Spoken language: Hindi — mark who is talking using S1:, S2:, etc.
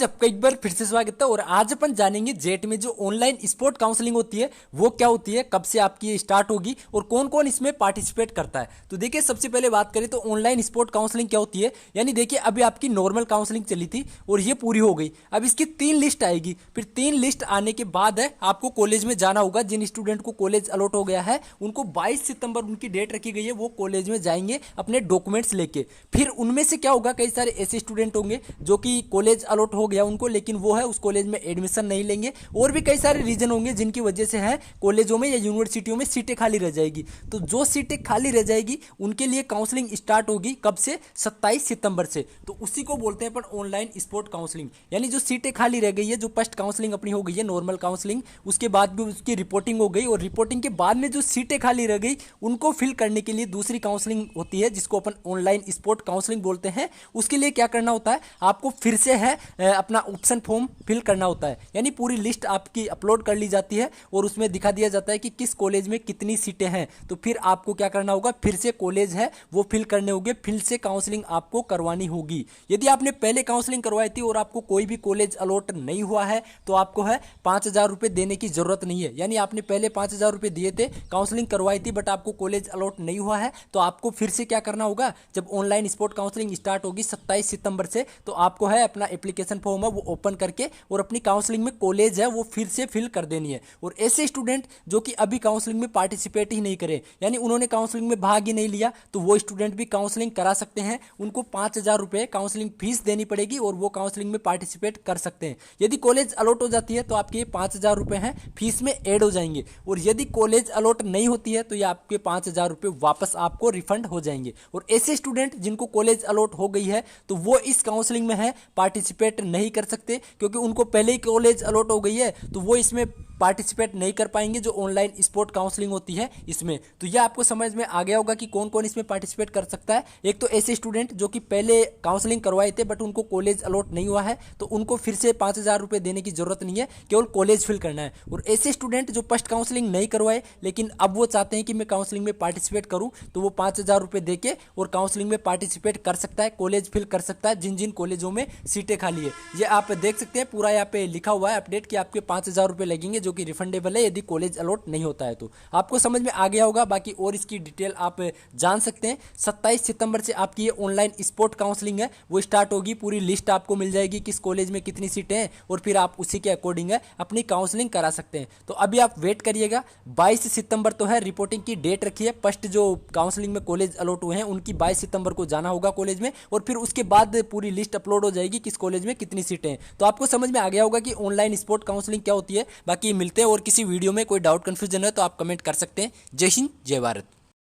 S1: फ्रेंड्स, आपका एक बार फिर से स्वागत है। और आज अपन जानेंगे जेट में जो ऑनलाइन स्पोर्ट काउंसलिंग होती है वो क्या होती है, कब से आपकी ये स्टार्ट होगी और कौन कौन इसमें पार्टिसिपेट करता है। तो देखिए, सबसे पहले बात करें तो ऑनलाइन स्पोर्ट काउंसलिंग क्या होती है। यानी देखिए, अभी आपकी नॉर्मल काउंसलिंग चली थी और ये पूरी हो गई। अब इसकी 3 लिस्ट आएगी। फिर 3 लिस्ट आने के बाद है आपको कॉलेज में जाना होगा। जिन स्टूडेंट को कॉलेज अलॉट हो गया है उनको 22 सितंबर उनकी डेट रखी गई है, वो कॉलेज में जाएंगे अपने डॉक्यूमेंट्स लेके। फिर उनमें से क्या होगा, कई सारे ऐसे स्टूडेंट होंगे जो कि कॉलेज अलॉट हो गया उनको, लेकिन वो है उस कॉलेज में एडमिशन नहीं लेंगे। और भी कई सारे रीजन होंगे जिनकी वजह से है कॉलेजों में या यूनिवर्सिटियों में सीटें खाली रह जाएगी। तो जो सीटें खाली रह जाएगी उनके लिए काउंसलिंग स्टार्ट होगी कब से, 27 सितंबर से। तो उसी को बोलते हैं अपन ऑनलाइन स्पोर्ट काउंसलिंग। यानी जो सीटें खाली रह गई है, जो फर्स्ट काउंसलिंग अपनी हो गई है नॉर्मल काउंसलिंग, उसके बाद भी उसकी रिपोर्टिंग हो गई और रिपोर्टिंग के बाद में जो सीटें खाली रह गई उनको फिल करने के लिए दूसरी काउंसलिंग होती है जिसको अपन ऑनलाइन स्पोर्ट काउंसलिंग बोलते हैं। उसके लिए क्या करना होता है, आपको फिर से है अपना ऑप्शन फॉर्म फिल करना होता है। यानी पूरी लिस्ट आपकी अपलोड कर ली जाती है और उसमें दिखा दिया जाता है कि किस कॉलेज में कितनी सीटें हैं। तो फिर आपको क्या करना होगा, फिर से कॉलेज है वो फिल करने होंगे, फिर से काउंसलिंग आपको करवानी होगी। यदि आपने पहले काउंसलिंग करवाई थी और आपको कोई भी कॉलेज अलॉट नहीं हुआ है तो आपको है 5,000 रुपये देने की जरूरत नहीं है। यानी आपने पहले 5,000 रुपये दिए थे, काउंसलिंग करवाई थी, बट आपको कॉलेज अलॉट नहीं हुआ है तो आपको फिर से क्या करना होगा, जब ऑनलाइन स्पोर्ट काउंसलिंग स्टार्ट होगी 27 सितंबर से, तो आपको है अपना एप्लीकेशन फॉर्म है वो ओपन करके और अपनी काउंसलिंग में कॉलेज है वो फिर से फिल कर देनी है। और ऐसे स्टूडेंट जो कि अभी काउंसलिंग में पार्टिसिपेट ही नहीं करे, यानी उन्होंने काउंसलिंग में भाग ही नहीं लिया, तो वो स्टूडेंट भी काउंसलिंग करा सकते हैं। उनको 5,000 रुपये काउंसलिंग फीस देनी पड़ेगी और वो काउंसलिंग में पार्टिसिपेट कर सकते हैं। यदि कॉलेज अलॉट हो जाती है तो आपके ये 5,000 रुपये हैं फीस में ऐड हो जाएंगे, और यदि कॉलेज अलॉट नहीं होती है तो ये आपके 5,000 रुपये वापस आपको रिफंड हो जाएंगे। और ऐसे स्टूडेंट जिनको कॉलेज अलॉट हो गई है तो वो इस काउंसलिंग में है पार्टिसिपेट नहीं कर सकते, क्योंकि उनको पहले ही कॉलेज अलॉट हो गई है तो वो इसमें पार्टिसिपेट नहीं कर पाएंगे जो ऑनलाइन स्पोर्ट काउंसलिंग होती है इसमें। तो यह आपको समझ में आ गया होगा कि कौन कौन इसमें पार्टिसिपेट कर सकता है। एक तो ऐसे स्टूडेंट जो कि पहले काउंसलिंग करवाए थे बट उनको कॉलेज अलॉट नहीं हुआ है तो उनको फिर से 5,000 रुपये देने की जरूरत नहीं है, केवल कॉलेज फिल करना है। और ऐसे स्टूडेंट जो फर्स्ट काउंसलिंग नहीं करवाए लेकिन अब वो चाहते हैं कि मैं काउंसलिंग में पार्टिसिपेट करूं, तो वो 5,000 रुपये दे के और काउंसलिंग में पार्टिसिपेट कर सकता है, कॉलेज फिल कर सकता है जिन जिन कॉलेजों में सीटें खाली है। ये आप देख सकते हैं, पूरा यहाँ पे लिखा हुआ है अपडेट कि आपके 5,000 रुपये लगेंगे जो कि रिफंडेबल है यदि कॉलेज अलॉट नहीं होता है। तो आपको समझ में आ गया होगा। बाकी और इसकी डिटेल आप जान सकते हैं। 27 सितंबर से आपकी ये ऑनलाइन स्पोर्ट काउंसलिंग है वो स्टार्ट होगी। पूरी लिस्ट आपको मिल जाएगी किस कॉलेज में कितनी सीटें हैं और फिर आप उसी के अकॉर्डिंग है अपनी काउंसलिंग करा सकते हैं। तो अभी आप वेट करिएगा। 22 सितंबर तो है रिपोर्टिंग की डेट रखी है। फर्स्ट जो काउंसलिंग में कॉलेज अलॉट हुए हैं उनकी 22 सितंबर को जाना होगा कॉलेज में, और फिर उसके बाद पूरी लिस्ट अपलोड हो जाएगी किस कॉलेज में कितनी सीटें हैं। तो आपको समझ में आ गया होगा कि ऑनलाइन स्पोर्ट काउंसलिंग क्या होती है। बाकी मिलते हैं और किसी वीडियो में कोई डाउट कंफ्यूजन है तो आप कमेंट कर सकते हैं। जय हिंद, जय भारत।